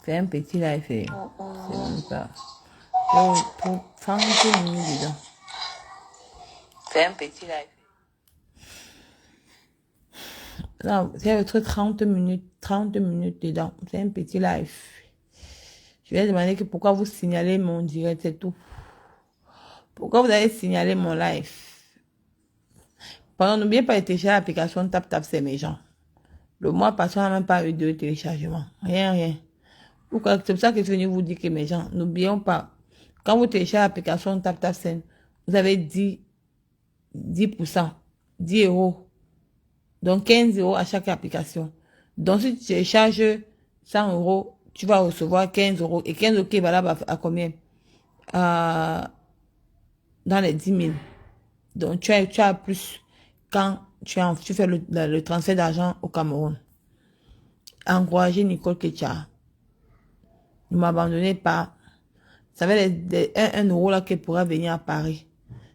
Fais un petit live. C'est même pas. Pour 30 minutes dedans. Fais un petit live. Non, c'est votre 30 minutes dedans. C'est un petit live. Je vais demander que pourquoi vous signalez mon direct, c'est tout. Pourquoi vous avez signalé mon live? Pardon, n'oubliez pas de télécharger l'application TapTap, c'est mes gens. Le mois passé, on n'a même pas eu de téléchargement. Rien. Pourquoi? C'est pour ça que je suis venu vous dire que mes gens, n'oublions pas, quand vous téléchargez l'application TapTap Send, vous avez 10%, 10 euros. Donc 15 euros à chaque application. Donc si tu télécharges 100 euros, tu vas recevoir 15 euros. Et 15 euros qui est valable à combien? Dans les 10 000. Donc tu as plus quand tu fais le transfert d'argent au Cameroun. Encouragez Nicole Ketia. Ne m'abandonnez pas. Vous savez, 1 euro là qui pourra venir à Paris.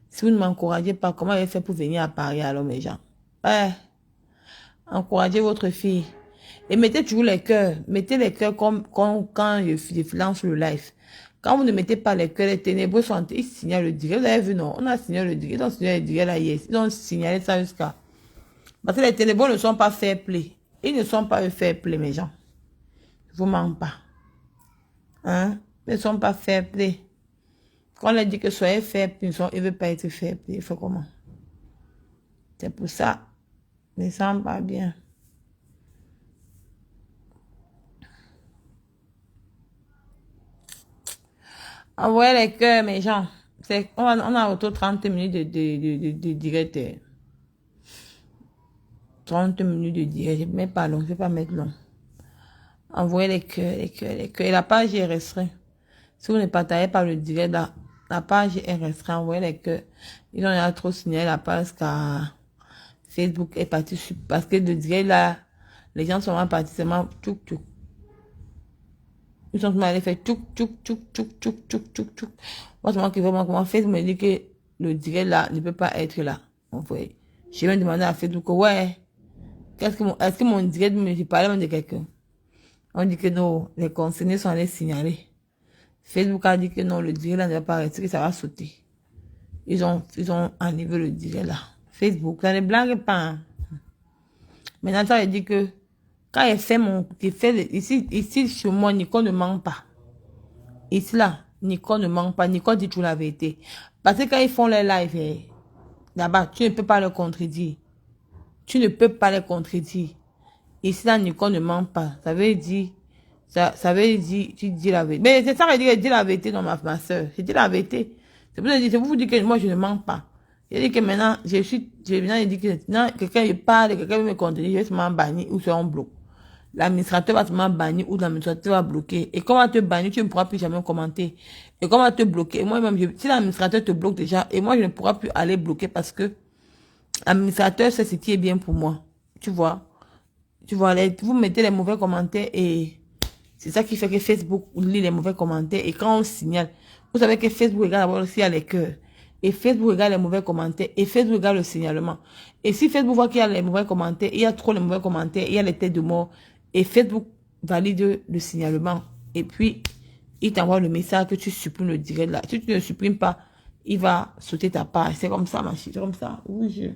Si vous ne m'encouragez pas, comment elle fait pour venir à Paris alors mes gens? Ouais. Encouragez votre fille. Et mettez toujours les cœurs. Mettez les cœurs comme quand je lance le live. Quand vous ne mettez pas les cœurs, les ténébreux sont... Ils signalent le direct. Vous avez vu, non? On a signalé le direct. Ils ont signalé le direct là hier. Ils ont signalé ça jusqu'à... Parce que les ténébreux ne sont pas fair play. Ils ne sont pas fair play, mes gens. Je vous mens pas. Hein? Ils ne sont pas fair play. Quand on leur dit que soyez fair play, ils ne veulent pas être fair play. Il faut comment? C'est pour ça. Ils ne sont pas bien. Envoyez les cœurs, mes gens. On a autour de 30 minutes de direct. 30 minutes de direct. Je ne mets pas long. Je ne vais pas mettre long. Envoyez les cœurs. Et la page est restreinte. Si vous ne partagez pas le direct, la page est restreinte. Envoyez les cœurs. Ils ont déjà trop signalé la page car Facebook est parti parce que le direct là, les gens sont partis seulement tchouk. Ils sont allés faire tchouk. Moi, c'est moi qui vraiment comment Facebook me dit que le direct là ne peut pas être là. Vous voyez. Je vais demander à Facebook, ouais, est-ce que mon direct, je parlais même de quelqu'un. On dit que non, les concernés sont allés signaler. Facebook a dit que non, le direct là ne va pas rester, que ça va sauter. Ils ont enlevé le direct là. Facebook, ça ne blague pas. Hein. Maintenant, ça veut dire que quand ici sur moi, Nicole ne ment pas. Ici là, Nicole ne ment pas. Nicole dit toujours la vérité. Parce que quand ils font les lives, là-bas, tu ne peux pas le contredire. Tu ne peux pas les contredire. Ici là, Nicole ne ment pas. Ça veut dire, tu dis la vérité. Mais c'est ça que je dis la vérité dans ma soeur. Je dis la vérité. C'est pour ça que je vous dis que moi, je ne mens pas. Je dis que maintenant, je dis que maintenant, quelqu'un parle, quelqu'un veut me contredire, je vais seulement bannir ou sur un bloc. L'administrateur va seulement bannir ou l'administrateur va bloquer. Et comment te bannir, tu ne pourras plus jamais commenter. Et comment te bloquer. Moi-même, si l'administrateur te bloque déjà, et moi, je ne pourrai plus aller bloquer parce que l'administrateur sait ce qui est bien pour moi. Tu vois, vous mettez les mauvais commentaires et c'est ça qui fait que Facebook lit les mauvais commentaires. Et quand on signale, vous savez que Facebook regarde d'abord aussi à les cœurs. Et Facebook regarde les mauvais commentaires. Et Facebook regarde le signalement. Et si Facebook voit qu'il y a les mauvais commentaires, il y a trop de mauvais commentaires, il y a les têtes de mort. Et Facebook valide le signalement. Et puis, il t'envoie le message que tu supprimes le direct là. Si tu ne le supprimes pas, il va sauter ta page. C'est comme ça, ma chérie. C'est comme ça. Oui,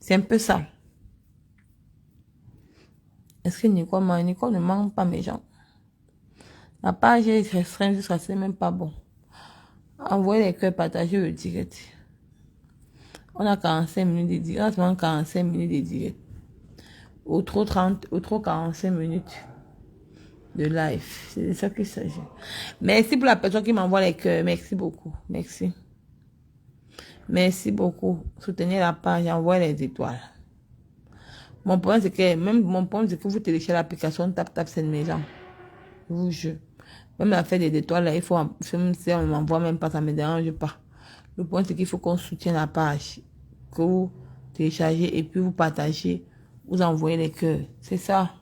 c'est un peu ça. Est-ce que Nicole ne ment pas, mes gens? La page est restreinte jusqu'à ce même pas bon. Envoyez les cœurs, partagez le direct. On a 45 minutes de direct. On a seulement 45 minutes de direct. Ou trop 45 minutes de live. C'est de ça qu'il s'agit. Merci pour la personne qui m'envoie les cœurs. Merci beaucoup. Merci. Merci beaucoup. Soutenez la page. Envoyez les étoiles. Mon problème, c'est que vous téléchargez l'application TapTap Send mes gens. Je vous jure. Même l'affaire des étoiles, là, il faut, même si on ne m'envoie même pas, ça ne me dérange pas. Le point, c'est qu'il faut qu'on soutienne la page. Que vous téléchargez et puis vous partagez. Vous envoyez les cœurs. C'est ça.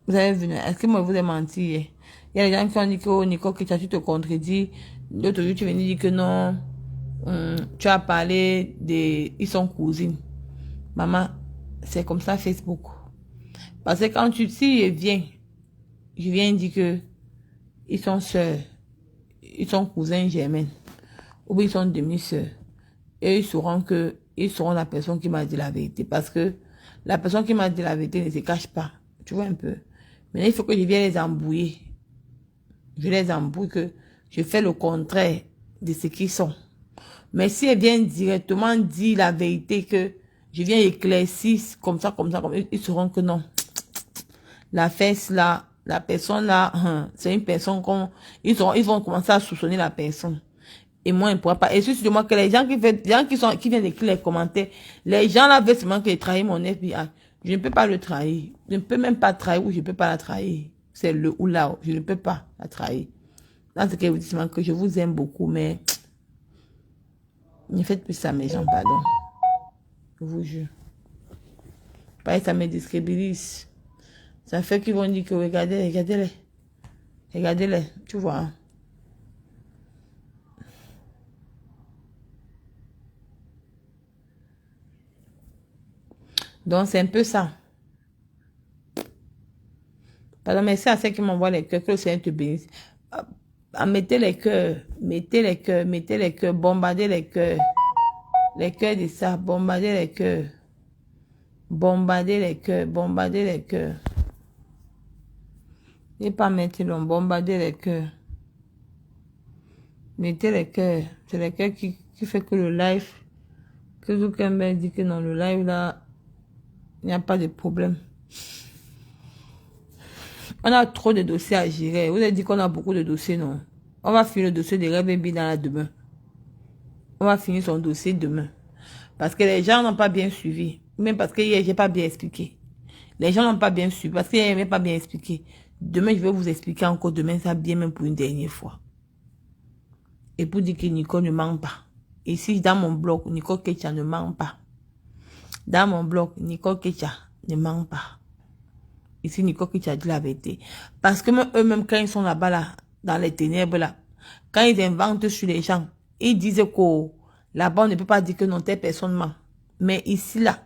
Vous avez vu, est-ce que moi, vous ai menti hier? Il y a des gens qui ont dit que, oh, Nicole, que tu te contredis. L'autre jour, tu venais dire que non. Tu as parlé de... Ils sont cousines. Maman, c'est comme ça Facebook. Parce que quand si je viens dire que ils sont sœurs, ils sont cousins germains, ou bien ils sont demi-sœurs, et ils sauront la personne qui m'a dit la vérité. Parce que la personne qui m'a dit la vérité ne se cache pas. Tu vois un peu. Maintenant, il faut que je vienne les embrouiller. Je les embrouille, que je fais le contraire de ce qu'ils sont. Mais si elle vient directement dire la vérité, que je viens éclaircir comme ça, ils sauront que non. La fesse là, la personne là, c'est une personne ils vont commencer à soupçonner la personne. Et moi, il ne pourra pas. Et surtout moi que les gens qui viennent écrire les commentaires, les gens là veulent seulement que je trahisse mon FBI. Je ne peux pas le trahir. Je ne peux même pas trahir ou je ne peux pas la trahir. C'est le ou là. Je ne peux pas la trahir. Dans ce cas, vous dites que je vous aime beaucoup, mais ne faites plus ça, mes gens, pardon. Je vous jure. Pareil, ça me déstabilise. Ça fait qu'ils vont dire que regardez-les. Regardez-les, tu vois. Donc, c'est un peu ça. Pardon, merci à ceux qui m'envoient les cœurs, que le Seigneur te bénisse. Mettez les cœurs, bombardez les cœurs de ça, bombardez les cœurs. Bombardez les cœurs, bombardez les cœurs. Et pas mettre long, bombardez les cœurs. Mettez les cœurs. C'est les cœurs qui fait que le live, que Zuckerberg dit que dans le live là, il n'y a pas de problème. On a trop de dossiers à gérer. Vous avez dit qu'on a beaucoup de dossiers, non? On va finir le dossier de Rebebe dans la demain. On va finir son dossier demain. Parce que les gens n'ont pas bien suivi. Même parce que hier, j'ai pas bien expliqué. Les gens n'ont pas bien suivi. Parce qu'ils n'avaient pas bien expliqué. Demain, je vais vous expliquer encore demain ça bien, même pour une dernière fois. Et pour dire que Nicole ne ment pas. Ici, dans mon blog, Nicole Ketia ne ment pas. Dans mon blog, Nicole Ketia ne ment pas. Ici, Nicole Ketia dit la vérité. Parce que eux-mêmes, quand ils sont là-bas, là, dans les ténèbres, là, quand ils inventent sur les gens, ils disent que là-bas, on ne peut pas dire que non, telle personne ment. Mais ici, là,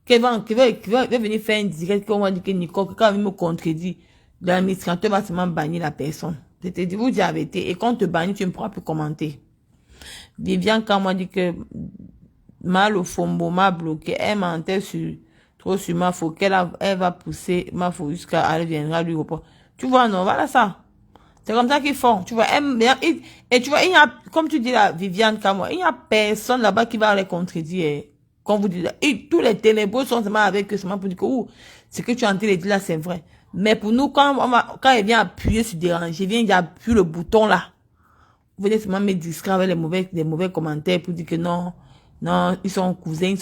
qui va venir faire un direct, qu'on va dire que Nicole, quand il me contredit, l'administrateur va seulement bannir la personne. C'est-à-dire, vous dites la vérité. Et quand on te bannit, tu ne pourras plus commenter. Viviane, quand moi dit que mal au fombo m'a bloqué, elle mentait trop sur ma faute, elle va pousser ma faute jusqu'à elle viendra lui reprendre. Tu vois, non, voilà ça. C'est comme ça qu'ils font. Tu vois, et tu vois, il y a, comme tu dis là, Viviane, comme moi, il n'y a personne là-bas qui va les contredire. Comme vous dites, et tous les ténébreux sont seulement avec eux, seulement pour dire que, ce que tu es en train de dire là, c'est vrai. Mais pour nous, quand il vient appuyer sur déranger, il appuie le bouton là. Vous venez seulement me distraire avec les mauvais commentaires pour dire que non, ils sont cousins, ils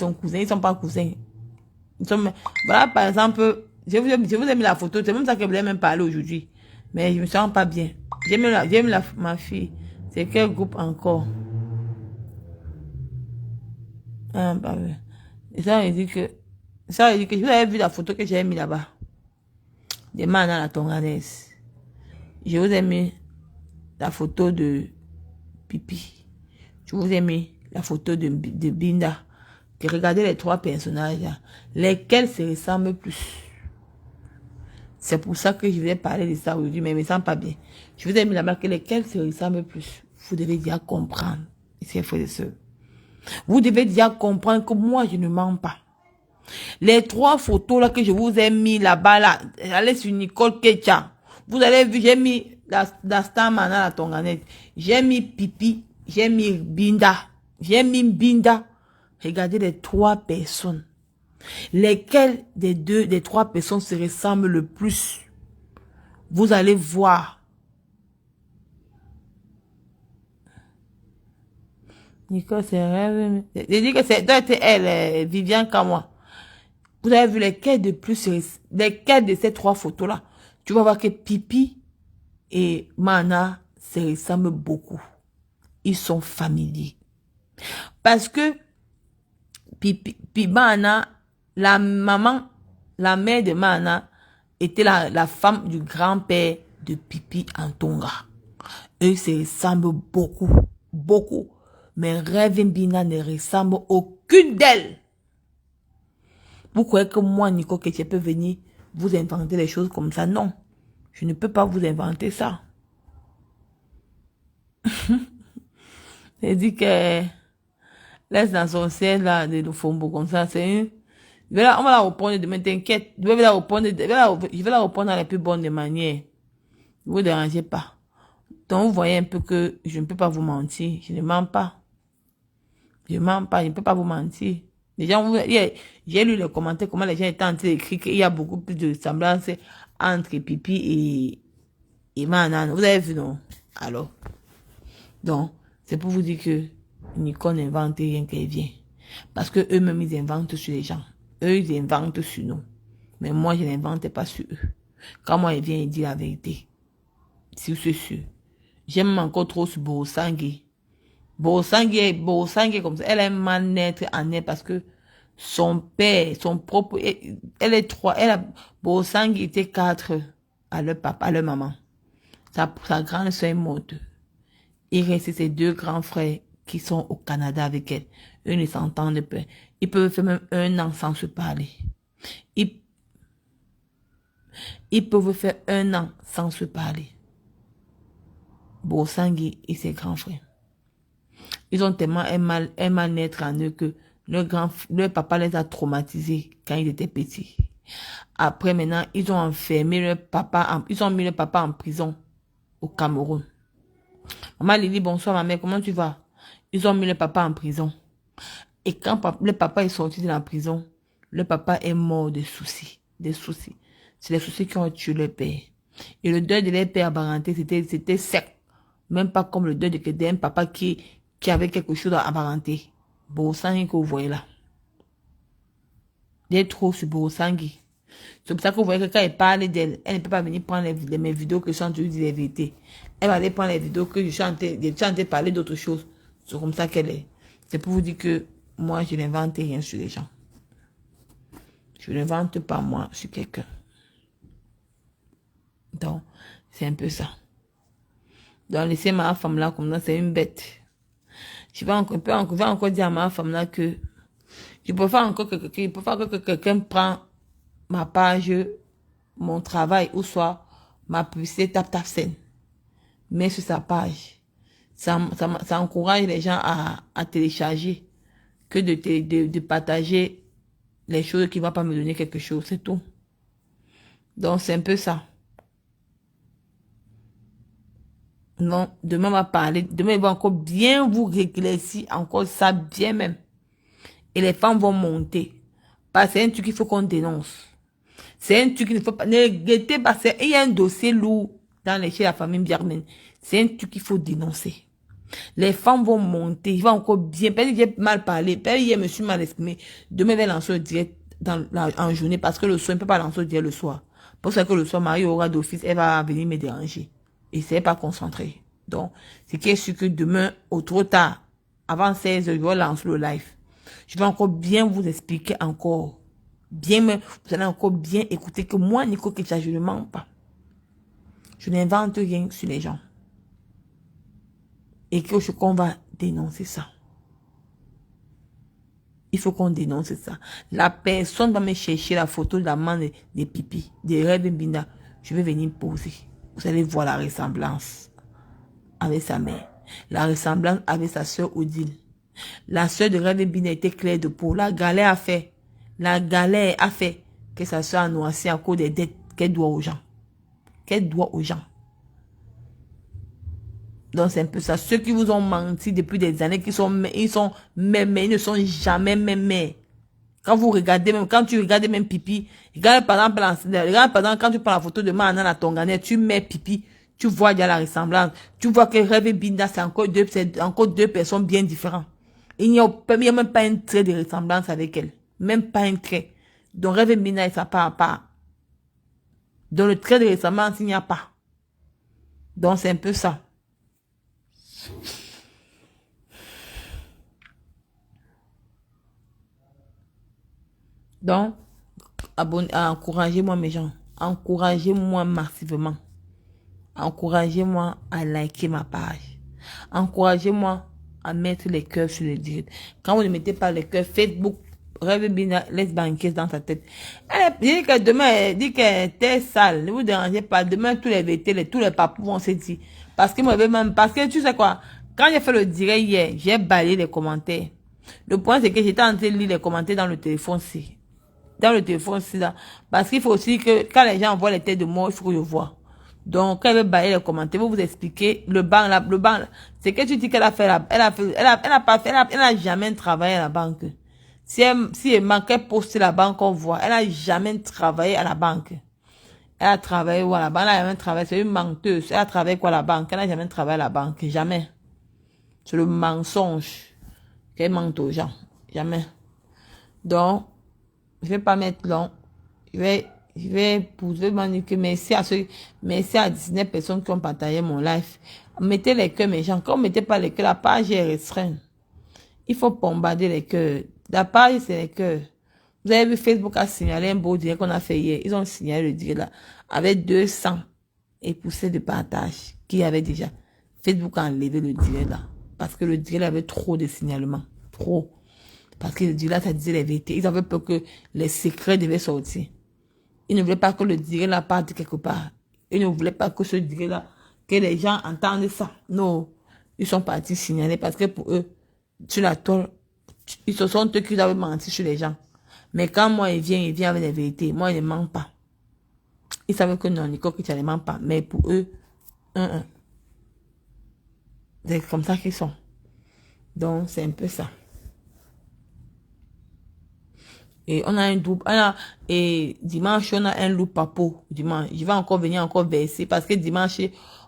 sont pas cousins. Voilà, par exemple, je vous ai mis la photo, c'est même ça que je voulais même parler aujourd'hui. Mais je me sens pas bien. J'ai mis ma fille. C'est quel groupe encore? Ah, bah oui. Et ça, il dit que, vous avez vu la photo que j'ai mis là-bas. Des mains à la tonganaise. Je vous ai mis la photo de Pipi. Je vous ai mis la photo de Binda. Que regardez les trois personnages là. Lesquels se ressemblent plus. C'est pour ça que je vais parler de ça aujourd'hui, mais je me sens pas bien. Je vous ai mis là-bas que lesquels se ressemblent plus. Vous devez déjà comprendre. Ici, frères et sœurs. Vous devez déjà comprendre que moi, je ne mens pas. Les trois photos là que je vous ai mis là-bas, là, allez sur Nicole Ketia. Vous avez vu, j'ai mis la star mana la tonganette. J'ai mis Pipi, j'ai mis Binda. J'ai mis Binda. Regardez les trois personnes. Lesquelles des trois personnes se ressemblent le plus? Vous allez voir. Nicole, c'est rêve. J'ai dit que c'est elle, Viviane, comme moi. Vous avez vu lesquels de ces trois photos-là? Tu vas voir que Pipi et Mana se ressemblent beaucoup. Ils sont familiers. Parce que Pipi, Mana, la mère de Mana était la femme du grand-père de Pipi en Tonga. Eux se ressemblent beaucoup, beaucoup. Mais Reverend ne ressemble aucune d'elles. Vous croyez que moi, Nico, que je peux venir vous inventer des choses comme ça? Non. Je ne peux pas vous inventer ça. C'est dit que laisse dans son ciel là, de Fombo comme ça, c'est une... On va la reprendre demain, t'inquiète. Je vais la reprendre dans les plus bonnes manières. Ne vous dérangez pas. Donc, vous voyez un peu que je ne peux pas vous mentir. Je ne mens pas. Je ne mens pas, je ne peux pas vous mentir. Les gens, j'ai lu les commentaires, comment les gens étaient en train d'écrire qu'il y a beaucoup plus de ressemblance entre Pipi et Manan. Vous avez vu, non? Alors. Donc, c'est pour vous dire que Nico n'invente rien qu'elle vient. Parce que eux-mêmes, ils inventent sur les gens. Eux, ils inventent sur nous. Mais moi, je n'invente pas sur eux. Quand moi, il vient, il dit la vérité. Si c'est sûr. J'aime encore trop ce Borosangui. Borosangui comme ça. Elle a un mal-être en elle parce que son père, son propre, elle est trois, Borosangui était 4 à leur papa, à leur maman. Sa grande soeur est morte. Il reste ses 2 grands frères qui sont au Canada avec elle. Eux ne s'entendent pas. Ils peuvent faire même 1 an sans se parler. Ils peuvent faire 1 an sans se parler. Borosangui et ses grands frères. Ils ont tellement un mal-être en eux que leur papa les a traumatisés quand ils étaient petits. Après, maintenant, ils ont enfermé leur papa, ils ont mis leur papa en prison au Cameroun. Maman Lily, bonsoir ma mère, comment tu vas? Ils ont mis le papa en prison. Et quand le papa est sorti de la prison, le papa est mort de soucis. Des soucis. C'est les soucis qui ont tué le père. Et le deuil de leur père apparenté, c'était sec. Même pas comme le deuil d'un papa qui avait quelque chose à apparenter. Borosangui que vous voyez là. Il est trop sur Borosangui. C'est pour ça que vous voyez que quand elle parle d'elle, elle ne peut pas venir prendre mes vidéos que je suis en train de dire les vérités. Elle va aller prendre les vidéos que je suis en train de parler d'autres choses. C'est comme ça qu'elle est. C'est pour vous dire que moi, je n'invente rien sur les gens. Je n'invente pas moi sur quelqu'un. Donc, c'est un peu ça. Donc, laissez ma femme là comme ça, c'est une bête. Je vais encore dire à ma femme là que je préfère encore que quelqu'un prend ma page, mon travail, ou soit ma publicité tap scène. Mais sur sa page. Ça encourage les gens à télécharger que de partager les choses qui ne vont pas me donner quelque chose, c'est tout. Donc, c'est un peu ça. Non, demain, on va parler. Demain, il va encore bien vous rééclaircir, encore ça, bien même. Et les femmes vont monter. Parce que c'est un truc qu'il faut qu'on dénonce. C'est un truc qu'il ne faut pas... Ne guettez pas. Il y a un dossier lourd chez la famille Biarmen. C'est un truc qu'il faut dénoncer. Les femmes vont monter. Il va encore bien. Peut-être que j'ai mal parlé. Peut-être que je me suis mal exprimé. Demain, je vais lancer le direct en journée. Parce que le soir, je ne peux pas lancer le direct le soir. Parce que le soir, Marie aura d'office. Elle va venir me déranger. Et c'est pas concentré. Donc, c'est qui est sûr que demain, au trop tard, avant 16h, je vais lancer le live. Je vais encore bien vous expliquer encore. Bien, mais vous allez encore bien écouter que moi, Nico Ketia, je ne mens pas. Je n'invente rien sur les gens. Et qu'on va dénoncer ça. Il faut qu'on dénonce ça. La personne va me chercher la photo de la main des pipis, des rêves Binda. Je vais venir poser. Vous allez voir la ressemblance avec sa mère. La ressemblance avec sa soeur Odile. La soeur de Rêve Binda était claire de peau. La galère a fait que sa soeur a noirci à cause des dettes qu'elle doit aux gens. Donc c'est un peu ça. Ceux qui vous ont menti depuis des années, ils sont même, ils ne sont jamais même. Quand vous regardez même, quand tu regardes même Pipi, regarde par exemple, quand tu prends la photo de Manan à Tonganais, tu mets Pipi, tu vois déjà la ressemblance. Tu vois que Rêve Binda, c'est encore deux personnes bien différentes. Il n'y a même pas un trait de ressemblance avec elle. Même pas un trait. Donc Rêve Binda, ça part à part. Dans le trait de ressemblance, il n'y a pas. Donc c'est un peu ça. Donc, encouragez-moi mes gens. encouragez-moi massivement. Encouragez-moi à liker ma page. Encouragez-moi à mettre les cœurs sur le direct. Quand vous ne mettez pas les cœurs, Facebook rêve bien, laisse banquer dans sa tête. Elle dit que demain, elle dit qu'elle était sale. Ne vous dérangez pas. Demain, tous les VT, tous les papous vont se dire. Parce que moi, même, parce que tu sais quoi, quand j'ai fait le direct hier, j'ai balayé les commentaires. Le point, c'est que j'étais en train de lire les commentaires dans le téléphone-ci. Dans le téléphone-ci, là. Parce qu'il faut aussi que, quand les gens voient les têtes de moi, il faut que je vois. Donc, quand elle veut bailler les commentaires, vous expliquer le banc, c'est que tu dis qu'elle a fait elle n'a jamais travaillé à la banque. Si elle manquait poster la banque, on voit, elle n'a jamais travaillé à la banque. Elle a travaillé où à la banque? Elle n'a jamais travaillé, c'est une menteuse. Elle a travaillé quoi à la banque? Elle n'a jamais travaillé à la banque, jamais. C'est le mensonge qu'elle mente aux gens, jamais. Donc, je vais pas mettre long. Je vais m'en que merci à 19 personnes qui ont partagé mon live. Mettez les cœurs, mes gens. Quand vous mettez pas les cœurs, la page est restreinte. Il faut bombarder les cœurs. La page, c'est les cœurs. Vous avez vu, Facebook a signalé un beau direct qu'on a fait hier. Ils ont signalé le direct là. Avec 200 et poussé de partage qui avait déjà. Facebook a enlevé le direct là. Parce que le direct avait trop de signalements. Trop. Parce que le direct là, ça disait les vérités. Ils avaient peur que les secrets devaient sortir. Ils ne voulaient pas que le direct là parte quelque part. Ils ne voulaient pas que ce direct là, que les gens entendent ça. Non. Ils sont partis signaler parce que pour eux, sur la toile, ils se sont eux qui avaient menti sur les gens. Mais quand moi, il vient avec les vérités. Moi, il ne ment pas. Ils savaient que non, Nicole, que tu ne mens pas. Mais pour eux, c'est comme ça qu'ils sont. Donc, c'est un peu ça. Et on a un double, et dimanche, on a un loup papo. Dimanche, je vais encore venir encore verser parce que dimanche,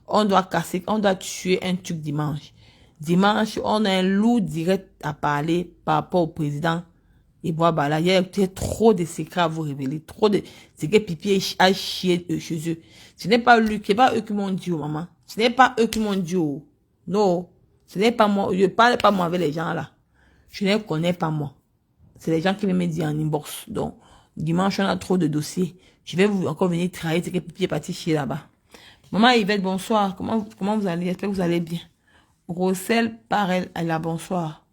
on doit tuer un truc dimanche. Dimanche, on a un loup direct à parler par rapport au président. Et voilà, il y a trop de secrets à vous révéler, trop de, c'est que Pipi a chié chez eux. Ce n'est pas lui, c'est pas eux qui m'ont dit, oh, maman. Ce n'est pas eux qui m'ont dit, oh. Non. Ce n'est pas moi, je parle pas moi avec les gens là. Je ne les connais pas moi. C'est les gens qui me disent en inbox. Donc, dimanche, on a trop de dossiers. Je vais vous encore venir travailler, c'est que Pipi est parti chier là-bas. Maman Yvette, bonsoir. Comment vous allez? J'espère que vous allez bien. Rossel, pareil, elle a bonsoir.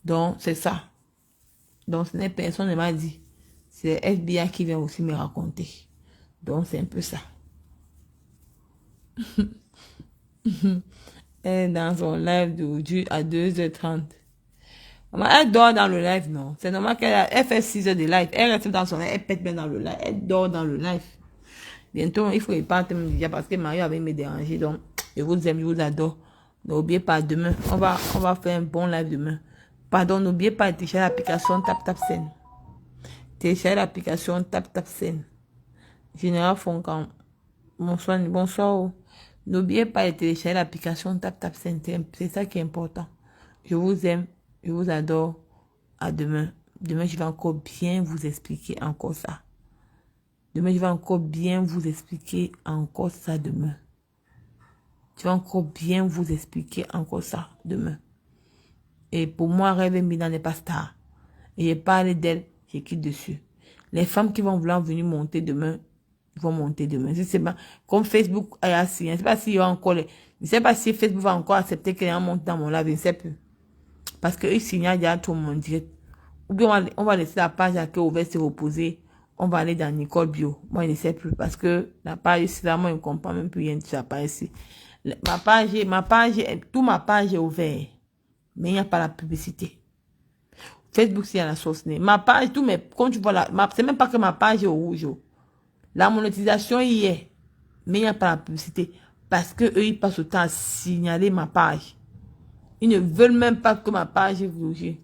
Donc, c'est ça. Donc, ce n'est personne ne m'a dit. C'est FBI qui vient aussi me raconter. Donc, c'est un peu ça. Elle est dans son live d'aujourd'hui à 2h30. Elle dort dans le live, non. C'est normal qu'elle fait 6 heures de live. Elle reste dans son live, elle pète bien dans le live. Elle dort dans le live. Bientôt, il faut y partir déjà parce que Mario avait me dérangé. Donc, je vous aime, je vous adore. N'oubliez pas, demain, on va faire un bon live demain. Pardon, n'oubliez pas de télécharger l'application TapTapSend. Télécharger l'application TapTapSend. Général Foncan. Bonsoir. N'oubliez pas de télécharger l'application TapTapSend. C'est ça qui est important. Je vous aime. Je vous adore. À demain. Demain, je vais encore bien vous expliquer encore ça. Demain, je vais encore bien vous expliquer encore ça demain. Je vais encore bien vous expliquer encore ça demain. Et pour moi, Rêve Mina n'est pas star. Et je parle d'elle, j'ai quitte dessus. Les femmes qui vont vouloir venir monter demain, vont monter demain. Je sais pas, comme Facebook a signé, je ne sais pas s'il y a encore je ne sais pas si Facebook va encore accepter qu'elle monte dans mon live, je ne sais plus. Parce qu'ils signalent déjà tout mon direct. Ou bien on va laisser la page à qui ouverte se reposer. On va aller dans Nicole Bio. Moi, je ne sais plus. Parce que la page ici, là, moi, je ne comprends même plus rien de ça page ici. Ma page, toute ma page est ouverte. Mais il n'y a pas la publicité. Facebook, c'est à la sauce. Ma page, quand tu vois là, c'est même pas que ma page est au rouge. La monétisation y est. Mais il n'y a pas la publicité. Parce que eux, ils passent autant à signaler ma page. Ils ne veulent même pas que ma page est rouge.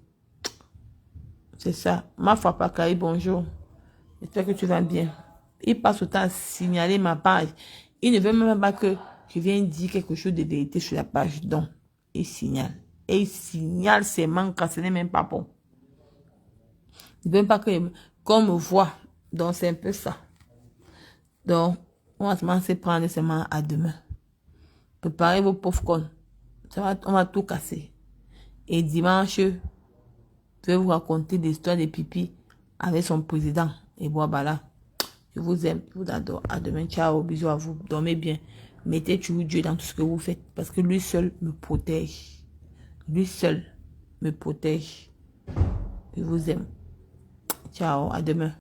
C'est ça. Ma foi pas Kaï, bonjour. J'espère que tu vas bien. Ils passent autant à signaler ma page. Ils ne veulent même pas que je vienne dire quelque chose de vérité sur la page. Donc, ils signalent. Et ils signalent ces manques, ce n'est même pas bon. Ils ne veulent pas qu'on me voit. Donc, c'est un peu ça. Donc, on va commencer à prendre seulement à demain. Préparez vos popcorn. On va tout casser. Et dimanche, je vais vous raconter l'histoire de Pipi avec son président. Et voilà. Je vous aime, je vous adore. À demain. Ciao, bisous à vous. Dormez bien. Mettez toujours Dieu dans tout ce que vous faites parce que lui seul me protège. Lui seul me protège. Je vous aime. Ciao, à demain.